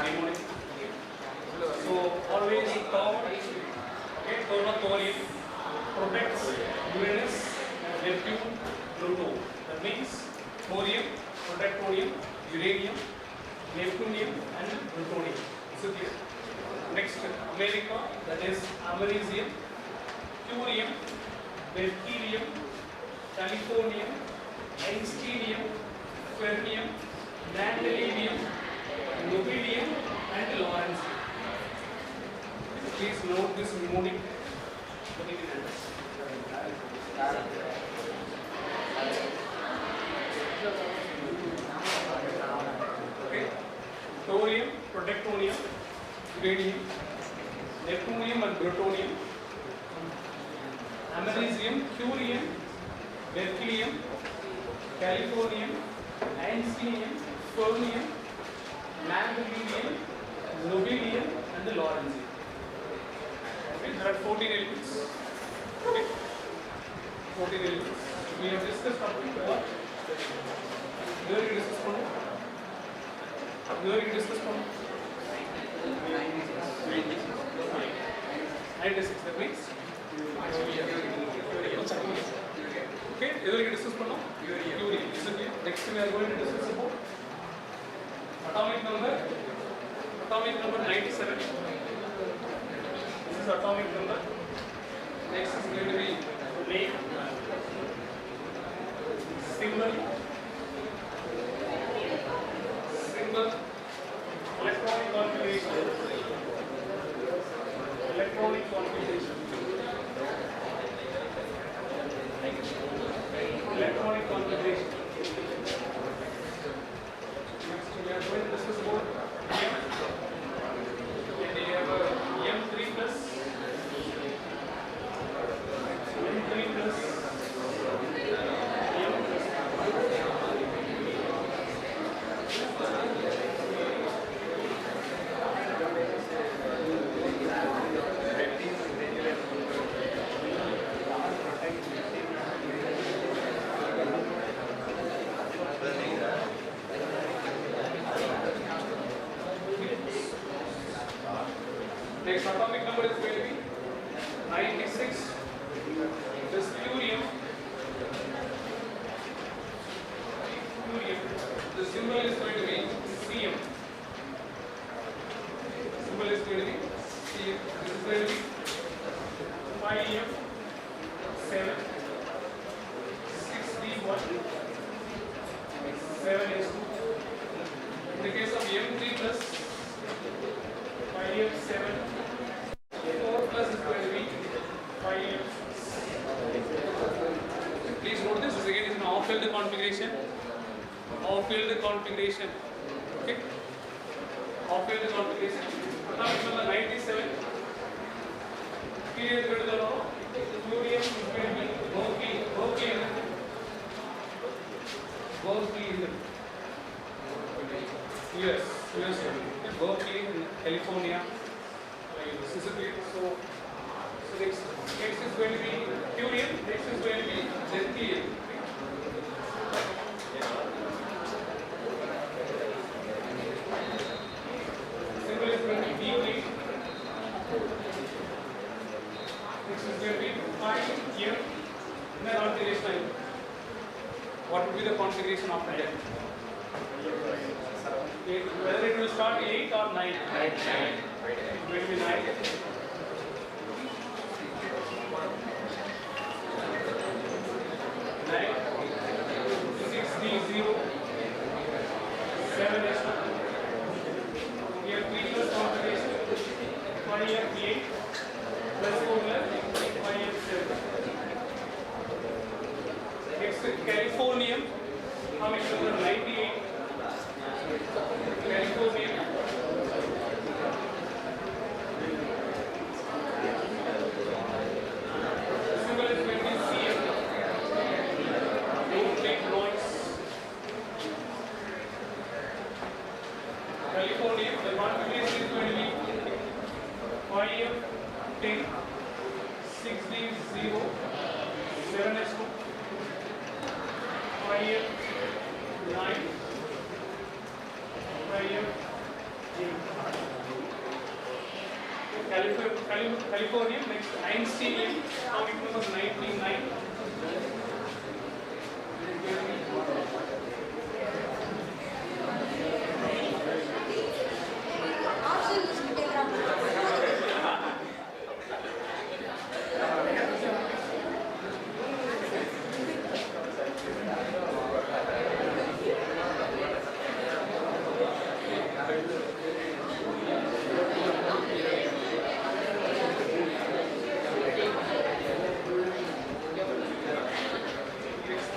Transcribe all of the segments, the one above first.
mnemonic. So always thorium protects Uranus, Neptune, Pluto. That means thorium protect thorium, uranium, neptunium and plutonium. Is it clear? Next, America, that is americium, curium, berkelium, californium, einsteinium, fermium, dandelionium, nobelium and lawrencium. Please note this mnemonic. Okay. Thorium, protectonium, uranium, neptunium and plutonium, americium, curium, berkelium, californium, einsteinium, fermium, dandelionium, nobelium and the lawrencium. Okay, there are 14 elements. Okay, 14 elements. We have discussed up to what? Where you discuss from? Where you discuss from? 96. That means? Okay, where you discuss from now? Urium. Next we are going to discuss about atomic number 97. This is atomic number. Next is going to be name, symbol, electronic configuration, electronic configuration. Next we are going to discuss about M. And we have M3 plus next atomic number is going to be 96. This curium. The symbol is going to be Cm. Symbol is going to be Cm. This is going to be 5m 7 6d1 7s2. In the case of m3 plus 5m7 4 plus is going to be 5m. Please note this again is an off-field configuration. Off-field configuration. Okay. Off-field configuration. Atomic number 97. Period go to the row. Curium is going to be Berkeley in the US. Berkeley in California. This is a bit. So next is going to be curium. Next is going to be berkelium. Symbol is going to be B3. Next is going to be 5m. And then configuration. What would be the configuration after that? Whether it will start 8 or 9? 9. It will be 9. 6d0 7s2. Here 3 plus configuration 5m8 plus 4 plus 5m7. Next Californium, atomic number 98. Californium. Symbol is going to be Cm. Don't make noise. Californium, the configuration is going to be 5m10 6d0 7s2 5m9 5m8. California. Next, Einstein, atomic number 99.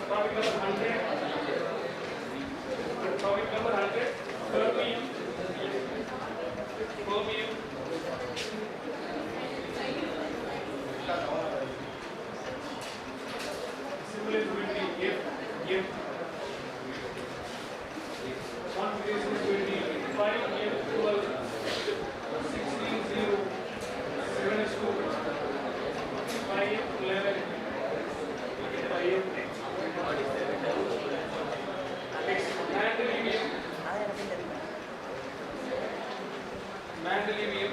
Atomic number 100. Atomic number 100. Fermium. Fermium. Similar to the F. Configuration is going to be 5F12 16 7S2 5F11 5F10. Next, Mendelevium.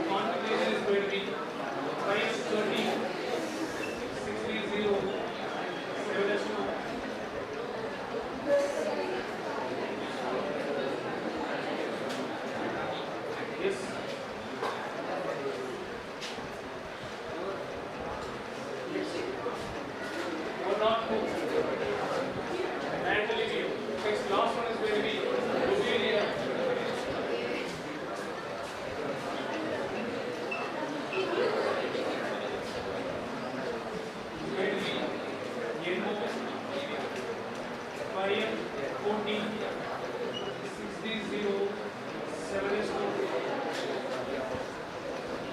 Configuration is going to be 530 630 7S2. Yes. Or not two. Mendelevium. Next, last one is going to be Rubidium. Going to be N-O, 5M14 630 7S2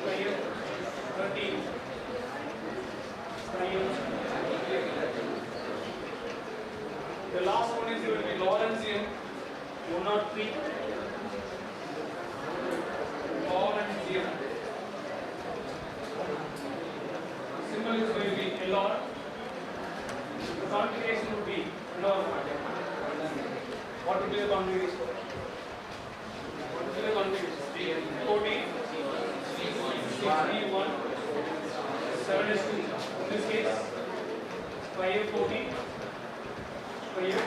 5M13 The last one is going to be Lawrencium 103. Lawrencium. Symbol is going to be LR. The configuration would be LR. What would be the configuration? What would be the configuration? 14, 61, 7S2. In this case, 5F14, 5F.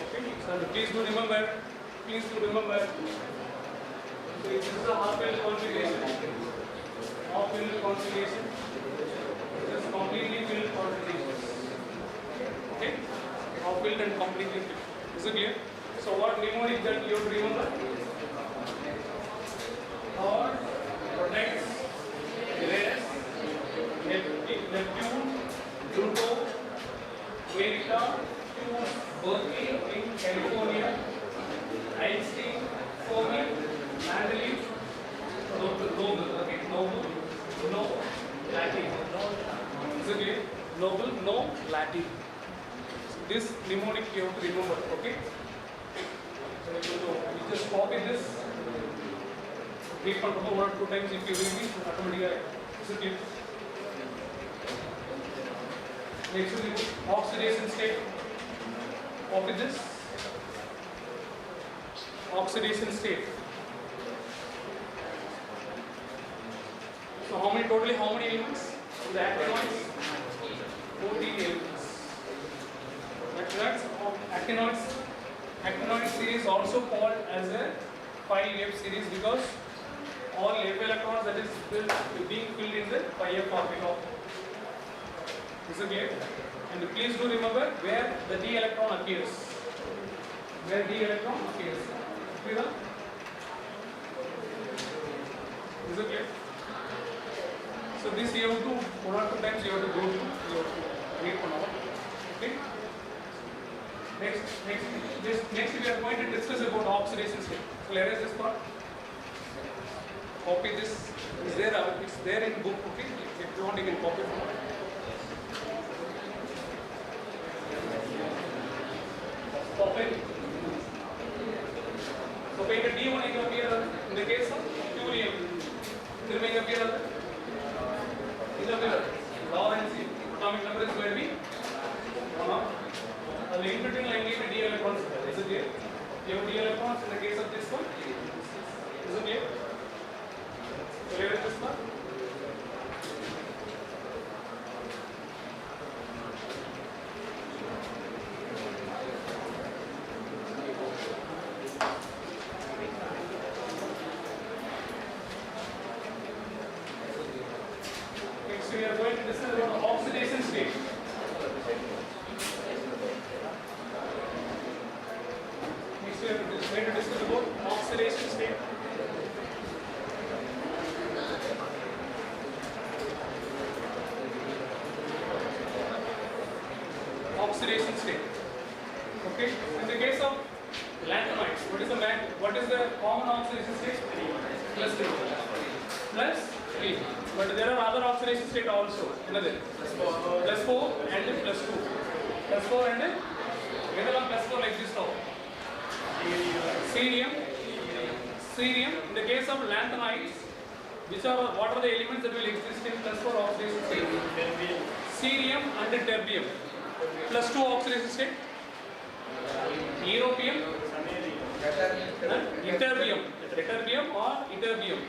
Okay, so please do remember. So this is a half-filled configuration. Half-filled configuration. This is completely filled configuration. Okay, half-filled and completely filled. Is it clear? So what mnemonic that you have to remember? Or protects, erase, Neptune, Pluto, America, Berkeley in California, Einstein, Fermi, Mendeleev, Nobel, okay, Nobel, no, Latin. Is it clear? Nobel, no, Latin. This mnemonic you have to remember, okay? So you just copy this, read for 1 or 2 times. If you read it, automatically. Is it clear? Next is oxidation state. Copy this. Oxidation state. So how many elements? In the actinoids, 14 elements. Actinoid series also called as a 5F series because all F electrons that is being filled in the 5F orbital. Is it clear? And please do remember where the D electron appears. Where D electron appears. Clear? Is it clear? So this you have to 1 or 2 times you have to go through. You have to read for now. Okay? Next we are going to discuss about oxidation state. So let us this part. Copy this. It's there in book. Okay? If you want, you can copy from it. Copy. So the D1 appear in the case of thulium. It will appear we are going to discuss about oxidation state. Next we are going to discuss about oxidation state. Oxidation state. Okay. In the case of lanthanides, what is the common oxidation state? Plus 3. Plus 3. But there are other oxidation state also. Another plus 4 and plus 2. Plus 4 and plus 4 like this now. Cerium. In the case of lanthanides, what are the elements that will exist in plus 4 oxidation state? Cerium and terbium. Plus 2 oxidation state. Europium. Ytterbium or ytterbium.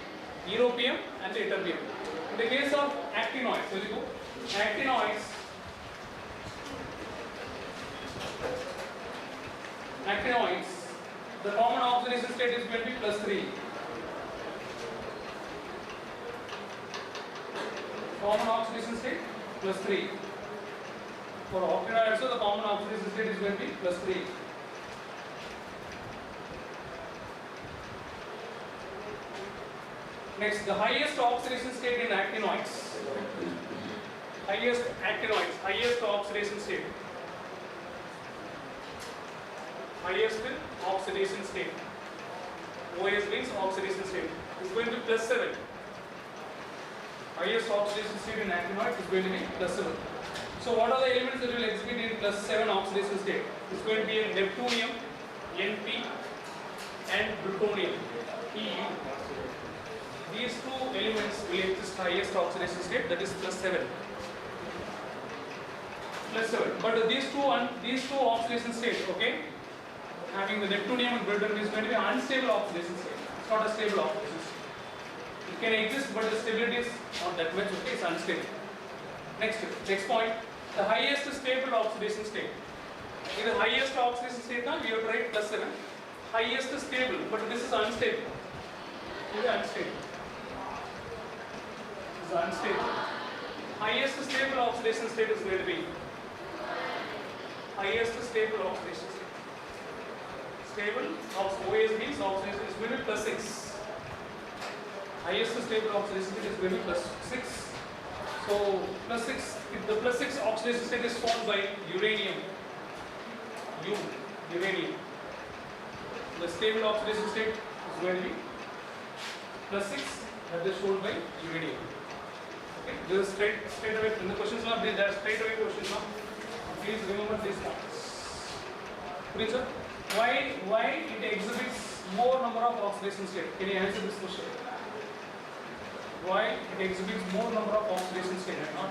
Europium and ytterbium. In the case of actinoids, the common oxidation state is going to be plus 3. Common oxidation state plus 3. For octanoid also the common oxidation state is going to be plus 3. Next, the highest oxidation state in actinoids. Highest oxidation state. Highest oxidation state. OS means oxidation state. Is going to be plus 7. Highest oxidation state in actinoids is going to be plus 7. So what are the elements that will exhibit in plus 7 oxidation state? It's going to be neptunium, Np, and plutonium, Pu. These two elements will exist highest oxidation state, that is plus 7. Plus 7. But these two oxidation states, okay, having the neptunium and plutonium is going to be unstable oxidation state. It's not a stable oxidation state. It can exist, but the stability is not that much. Okay, it's unstable. Next point. The highest stable oxidation state. In the highest oxidation state now we have to write plus 7. Highest stable, but this is unstable. This is unstable. This is unstable. Highest stable oxidation state is going to be highest stable oxidation state. Stable OS means oxidation is going to be plus 6. Highest stable oxidation state is going to be plus 6. So plus 6. The plus 6 oxidation state is formed by uranium. Uranium. The stable oxidation state is going to be plus 6, that is shown by uranium. Okay, this is straight away. In the questions now, there are straight away questions now. Please remember these points. Please, sir, why it exhibits more number of oxidation states? Can you answer this question? Why it exhibits more number of oxidation states and not?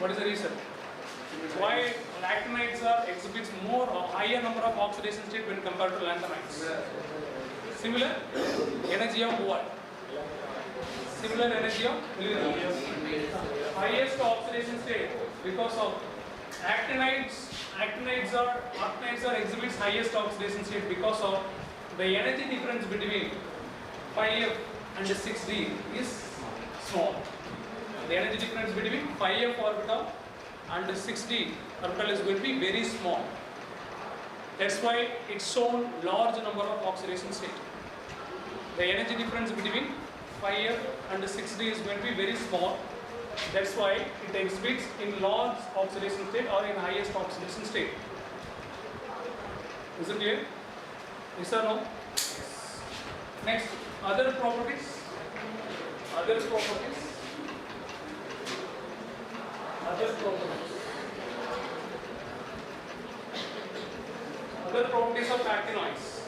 What is the reason? Why actinides exhibits more or higher number of oxidation state when compared to lanthanides? Similar energy of what? Similar energy of highest oxidation state because of actinides exhibits highest oxidation state because of the energy difference between 5F and 6D is small. The energy difference between 5F orbital and 6D orbital is going to be very small. That's why it's shown large number of oxidation state. The energy difference between 5F and 6D is going to be very small. That's why it exhibits in large oxidation state or in highest oxidation state. Is it clear? Yes or no? Next, other properties. Other properties of actinoids.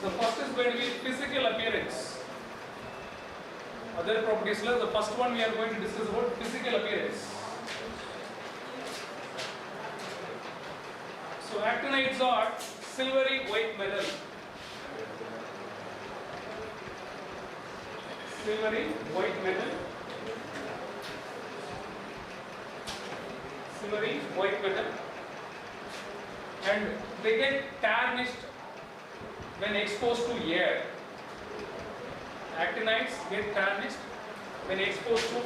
The first is going to be physical appearance. Other properties, the first one we are going to discuss about physical appearance. So actinides are silvery white metal. Silvery white metal. Silvery white metal. And they get tarnished when exposed to air. Actinides get tarnished when exposed to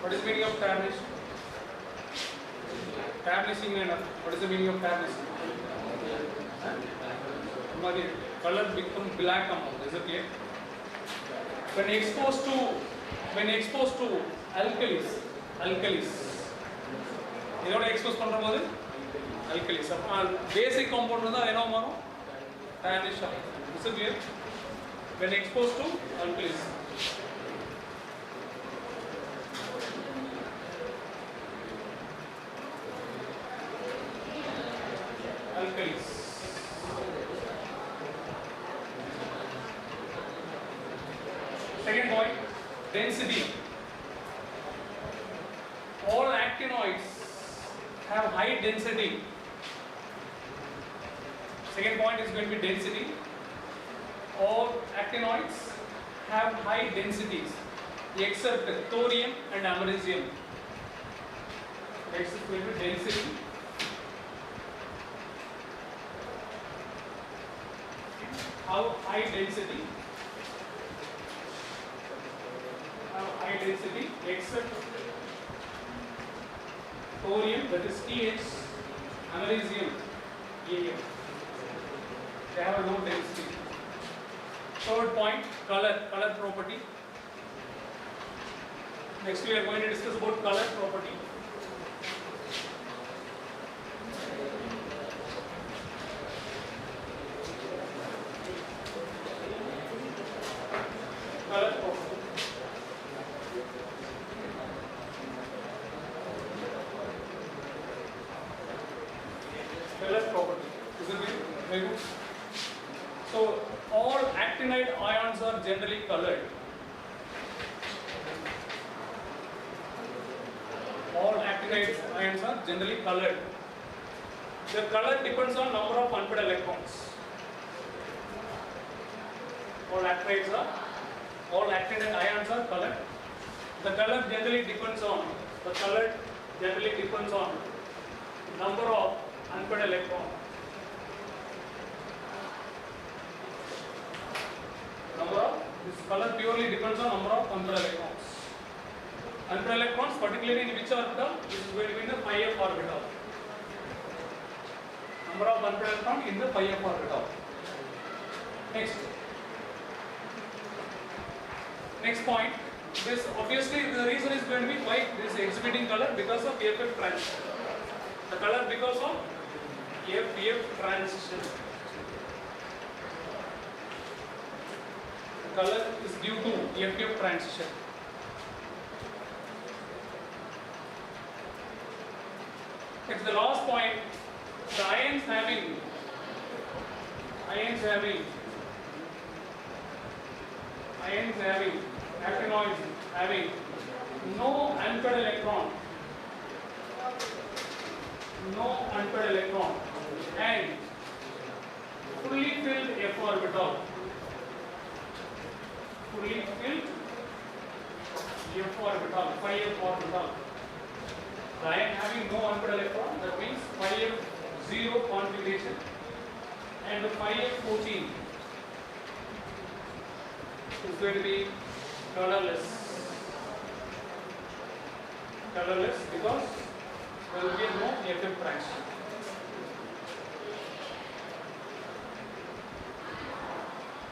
what is the meaning of tarnish? Tarnishing and what is the meaning of tarnishing? Color become black amount, is it clear? When exposed to alkalis இதோட expose பண்ணும்போது alkalis basic compound வந்து என்ன வரும் tarnish ஆகும். Is it clear? When exposed to alkalis Second point, density. All actinoids have high density. Second point is going to be density. All actinoids have high densities except thorium and americium. Next is going to be density. How high density? High density except thorium, that is TH, americium, AM. They have a low density. Third point, color property. Next we are going to discuss about color property. Color property. Color property. Is it very good? So all actinide ions are generally colored. All actinide ions are generally colored. The color depends on number of unpaired electrons. All actinide ions are colored. The color generally depends on number of unpaired electron. This color purely depends on number of unpaired electrons. Unpaired electrons, particularly in which orbital? This is going to be in the pi f orbital. Number of unpaired electrons in the pi f orbital. Next point. This obviously the reason is going to be why this exhibiting color because of FF transition. The color because of FF transition. The color is due to FF transition. Next, the last point, the ions having actinoids having no unpaired electron and fully filled f orbital. Pi f orbital. The ion having no unpaired electron, that means pi f 0 configuration and pi f 14 is going to be colorless because there will be no FF transition.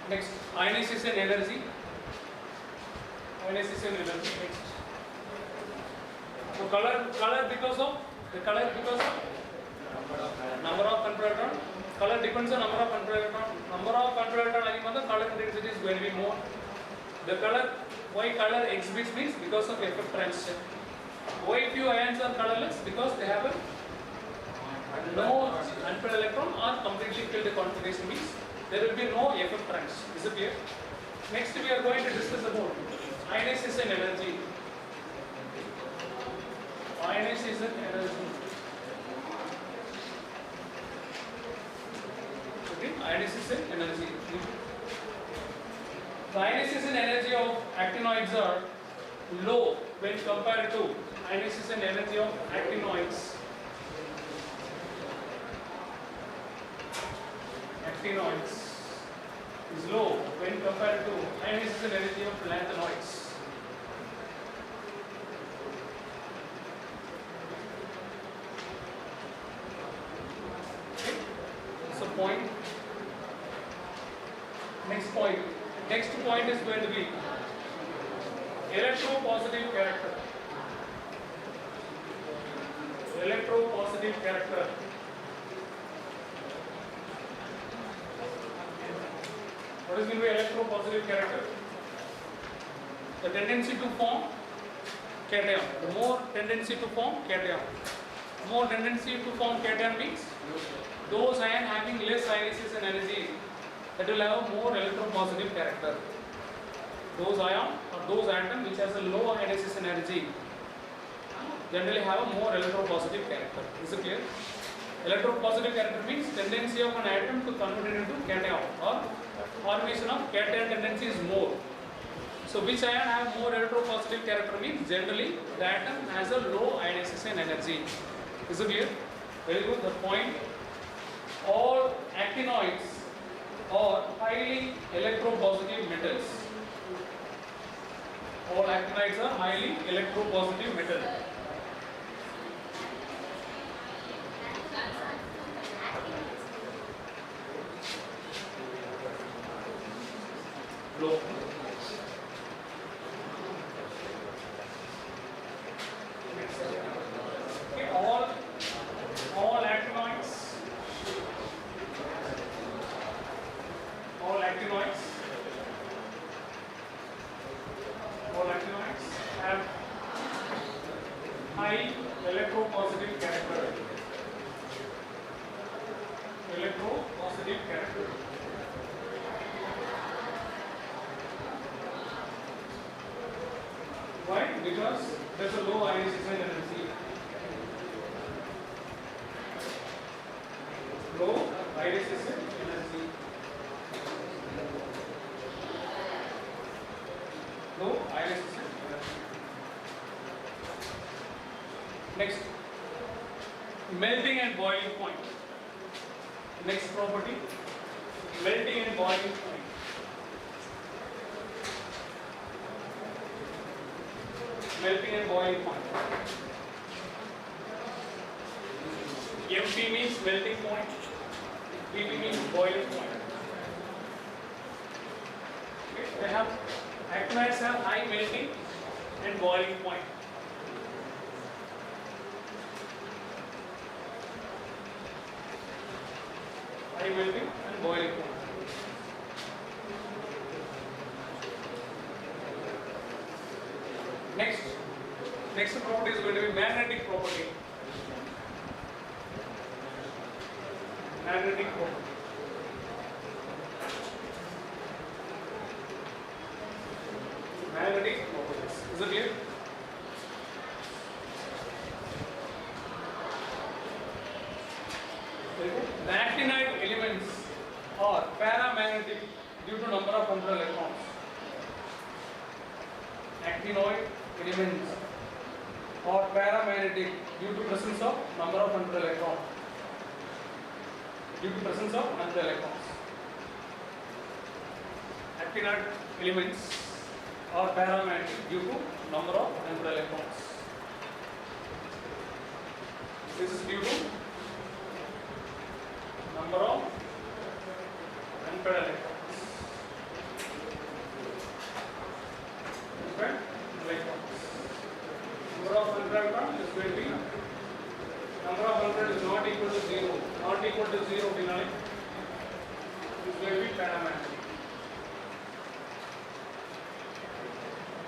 Next, ionization energy. Next, so color because of number of unpaired electron. Color depends on number of unpaired electron. Number of unpaired electron, the color intensity is going to be more. The color, why color exhibits means because of FF transition. Why few ions are colorless? Because they have no unpaired electron or completely filled configuration means there will be no FF transition. Is it clear? Next we are going to discuss about ionization energy. Ionization energy. The ionization energy of actinoids are low when compared to ionization energy of actinoids. actinoids is low when compared to ionization energy of lanthanoids. Okay. So point. Next point. Next point is going to be electropositive character. Electropositive character. What is going to be electropositive character? The tendency to form cation. The more tendency to form cation. More tendency to form cation means those ions having less ionization energy, that will have more electropositive character. Those ions or those atoms which has a low ionization energy generally have a more electropositive character. Is it clear? Electropositive character means tendency of an atom to convert it into cation, or formation of cation tendency is more. So which ion have more electropositive character means generally the atom has a low ionization energy. Is it clear? Very good. The point, all actinoids are highly electropositive metals. All actinides are highly electropositive metals. Low. Okay, all actinoids have high electropositive character. Electropositive character. Why? Because there's a low ionization energy. Low ionization energy. Low ionization energy. Next, melting and boiling point. Next property, melting and boiling point. Melting and boiling point. MP means melting point, PP means boiling point. Okay. They have actinides have high melting and boiling point. High melting and boiling point. Next property is going to be magnetic property. Magnetic property. Magnetic properties. Is it clear? The actinide elements are paramagnetic due to number of control electrons. Actinoid elements are paramagnetic due to presence of number of control electrons. Due to presence of control electrons. Actinoid elements are paramagnetic due to number of control electrons. This is due to number of control electrons. Okay? Electrons. Number of electrons is going to be number of electrons is not equal to 0. Not equal to 0 finally. It is going to be paramagnetic.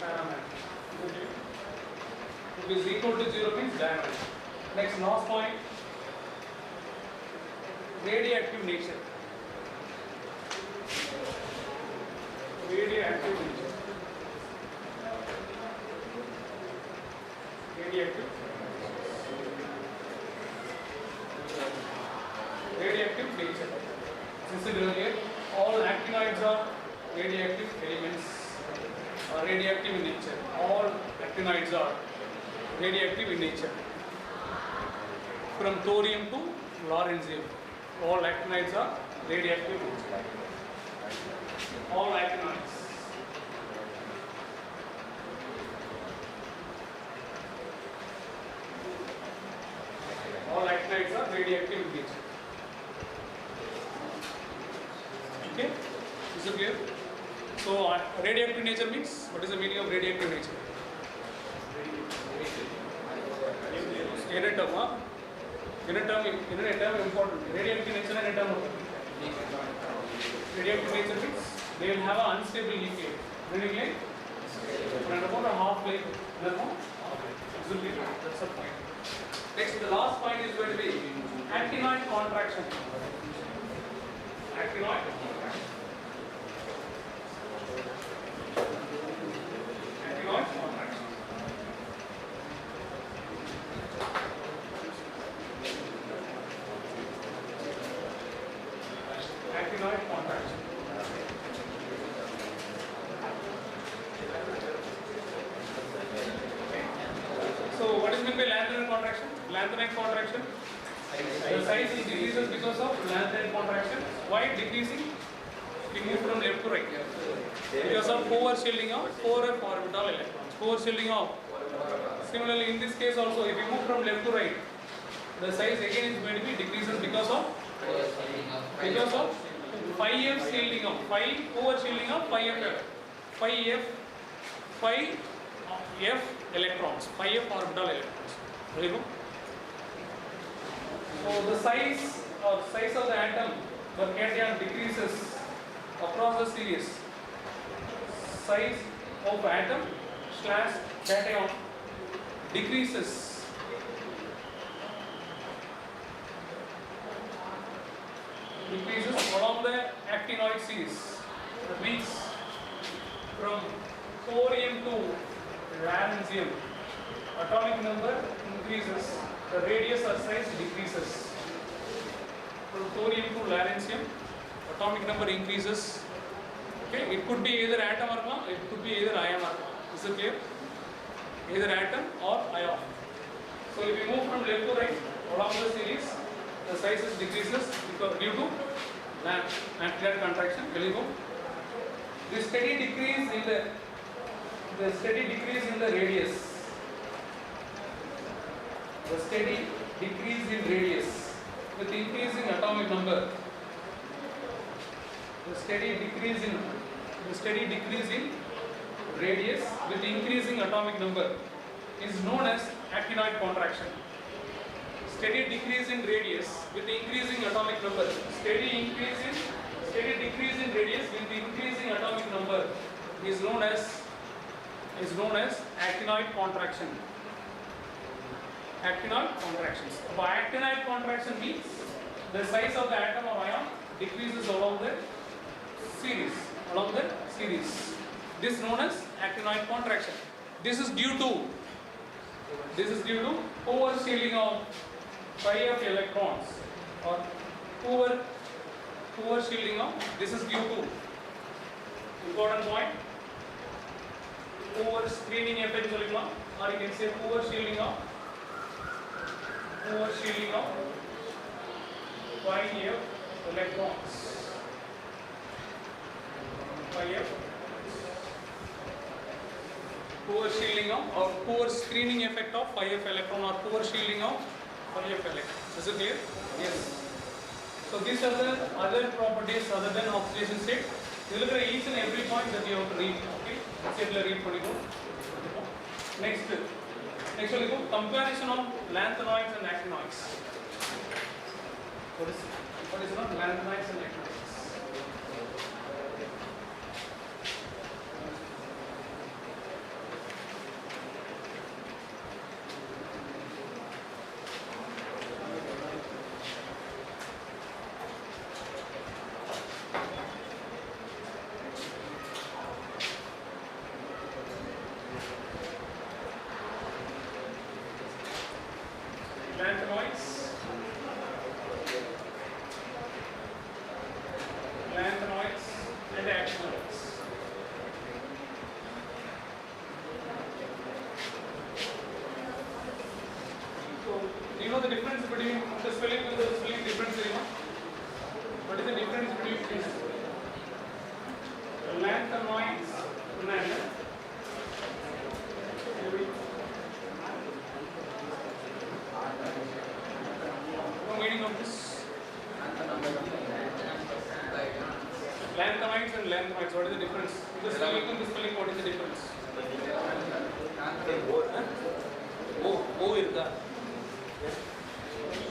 Paramagnetic. If it is equal to 0 means diamond. Next, last point. Radioactive nature. Radioactive nature. Radioactive. Radioactive nature. Since earlier, all actinoids are radioactive elements, or radioactive in nature. All actinoids are radioactive in nature. From thorium to lawrencium, all actinides are radioactive nature. All actinoids. All actinides are radioactive in nature. Okay, is it clear? So radioactive nature means, what is the meaning of radioactive nature? Unit term important. Radioactive nature and term. Radioactive nature means they will have an unstable nuclei. Meaning like and about a half plate. That's the point. Next, the last point is going to be actinoid contraction. Actinoid contraction. Actinoid contraction. Actinoid contraction. So, what is meant by lanthanide contraction? Lanthanide contraction. The size decreases because of lanthanide contraction. Why decreasing? We move from left to right. Because of overshielding of 4f orbital electrons. Overshielding of. Similarly, in this case also, if we move from left to right, the size again is going to be decreases because of 5f shielding of 5 overshielding of 5f electrons, 5f orbital electrons. There you go. So the size of the atom, the cation decreases across the series. Size of atom / cation decreases along the actinoid series. That means from thorium to lawrencium, atomic number increases, the radius or size decreases. From thorium to lawrencium, atomic number increases. Okay, it could be either atom or it could be either ion or. Is it clear? Either atom or ion. So if we move from left to right along the series, the sizes decreases because due to actinoid contraction. Will you go? The steady decrease in the radius. The steady decrease in radius with increasing atomic number. The steady decrease in radius with increasing atomic number is known as actinoid contraction. Steady decrease in radius with increasing atomic number. Steady decrease in radius with increasing atomic number is known as actinoid contraction. Actinoid contractions. Actinoid contraction means the size of the atom or ion decreases along the series. This is known as actinoid contraction. This is due to overshielding of 5f electrons or poor shielding of. This is due to important point. Poor screening effect, or you can say poor shielding of 5f electrons. 5f. Poor shielding of or poor screening effect of 5f electron or poor shielding of 5f electrons. Is it clear? Yes. So these are the other properties other than oxidation state. You look at each and every point that you have to read. Okay. Read for you. Next will go comparison of lanthanoids and actinoids. What is not lanthanoids and actinoids? Lanthanoids meaning of this? Lanthanides and lanthanides, what is the difference? This spelling and this spelling, what is the difference? O irka.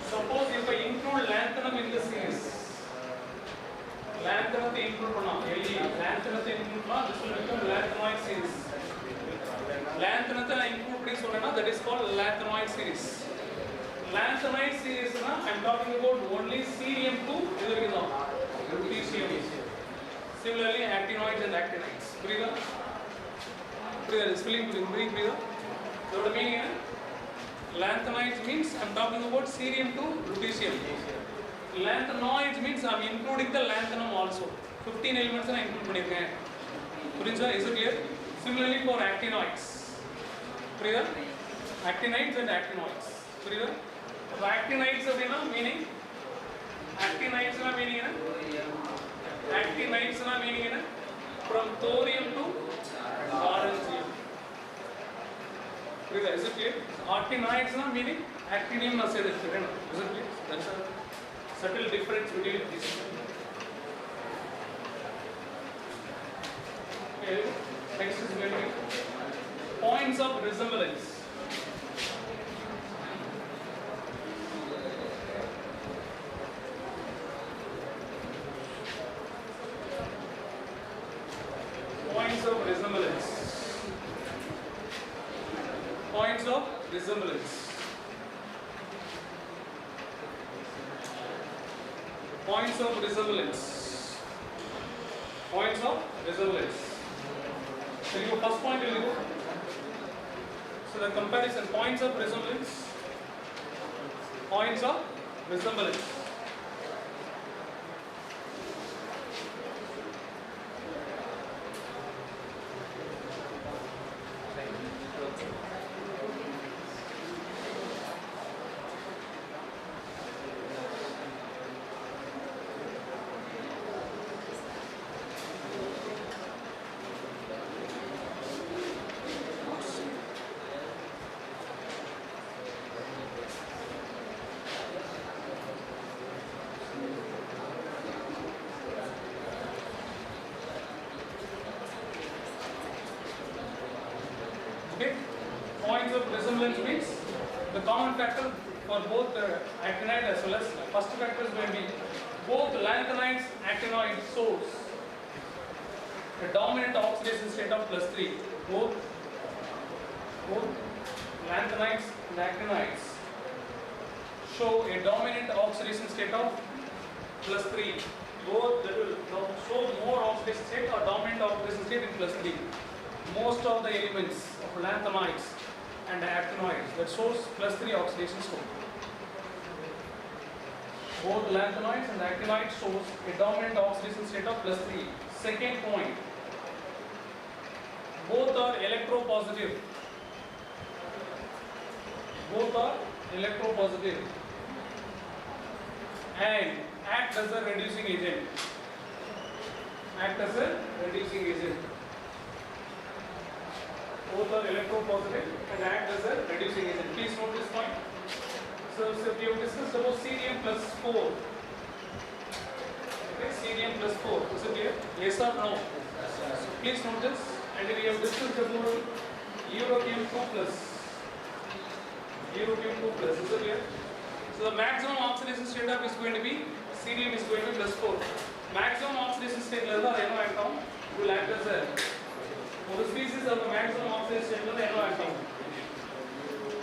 Suppose if I include lanthanum in the series, lanthanum include panna, lanthanum include panna, this will become lanthanoid series. Lanthanum include padi solrena, that is called lanthanoid series. Lanthanoid series na I am talking about only cerium to lutetium. Similarly, actinoids and actinides. Purida? Spelling purida? So what meaning is? Lanthanides means I am talking about cerium to lutetium. Lanthanoids means I am including the lanthanum also. 15 elements I include pannirken. Purida? Is it clear? Similarly for actinoids. Purida? Actinides and actinoids. Purida? So actinides meaning? Actinides meaning? Actinides meaning from thorium to orangium. Is it clear? Actinides meaning actinium is it clear? That's a subtle difference between these. Okay. Next is going to be points of resemblance. Points of resemblance. Points of resemblance. Points of resemblance. Points of resemblance. So you go first point will go. So the comparison points of resemblance. Points of resemblance. Okay. Points of resemblance means the common factor for both actinide as well as first factor is going to be both lanthanides actinoid source a dominant oxidation state of +3. Both lanthanides and actinides show a dominant oxidation state of +3. Both that will show more oxidation state or dominant oxidation state in +3. Most of the elements of lanthanides and actinoids that shows +3 oxidation state. Both lanthanides and actinoids shows a dominant oxidation state of +3. Second point, both are electropositive. Both are electropositive and act as a reducing agent. Act as a reducing agent. Both are electropositive and act as a reducing agent. Please note this point. So we have discussed about cerium +4. Okay, cerium +4. Is it clear? Yes or no? So please note this. And we have discussed about europium 2+. Europium 2+. Is it clear? So the maximum oxidation state of is going to be cerium is going to be +4. Maximum oxidation state will act as a one species of the maximum oxidation state will act